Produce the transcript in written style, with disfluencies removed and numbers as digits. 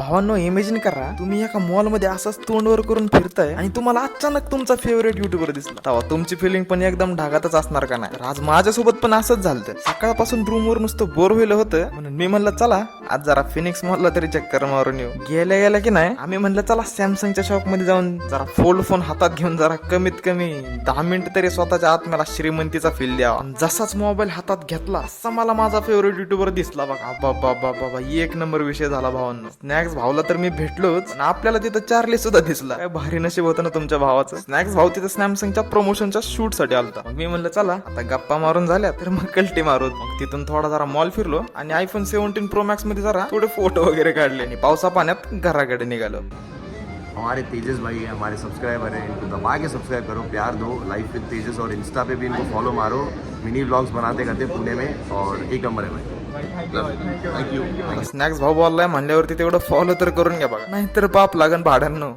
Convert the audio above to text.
भावांनो इमेजिन करा तुम्ही एका मॉल मध्ये असंच तोंडवर करून फिरताय आणि तुम्हाला अचानक तुमचा फेवरेट युट्यूबर दिसला, तेव्हा तुमची फिलिंग पण एकदम ढागातच असणार का नाही. आज माझ्यासोबत पण असंच झालं. सकाळपासून रूम वर नुसतं बोर व्हायला होतं म्हणून मी म्हणलं चला आज जरा फिनिक्स मॉलला तरी चक्कर मारून येऊ. गेल्या की नाही आम्ही म्हणलं चला सॅमसंगच्या शॉप मध्ये जाऊन जरा फोल्ड फोन हातात घेऊन जरा कमीत कमी 10 मिनिट तरी स्वतःच्या आत्म्याला श्रीमंतीचा फील द्यावा. जसाच मोबाईल हातात घेतला असा मला माझा फेवरेट युट्यूबर दिसला बघा. बाबा एक नंबर विषय झाला भावांनो. स्नॅक्स भावला तर मी भेटलोच, आपल्याला तिथं चार्ली सुद्धा दिसला. काय भारी नशीब होतं ना तुमच्या भावाचं. स्नॅक्स भाऊ तिथं सॅमसंगच्या प्रमोशनच्या शूट साठी आलता. मग मी म्हणलं चला आता गप्पा मारून झाल्या तर मग कल्टी मारू. मग तिथून थोडा जरा मॉल फिरलो आणि आयफोन 17 प्रो मॅक्स मध्ये जरा थोडे फोटो वगैरे काढले आणि पावसा पाण्यात घराकडे निघालो. हमारे तेजस भाई हैं, हमारे सब्सक्राइबर हैं, इनको दबा के सब्सक्राइब करो, प्यार दो. लाइफ विद तेजस और इंस्टा पे भी इनको फॉलो मारो. मिनी व्लॉग्स बनाते करते पुणे में और एक नंबर है भाई. थँक्यू. स्नॅक्स भाऊ बोललाय म्हणल्यावरती तेवढं फॉलो तर करून घ्या बघा, नाहीतर पाप लागन भाड्यांनो.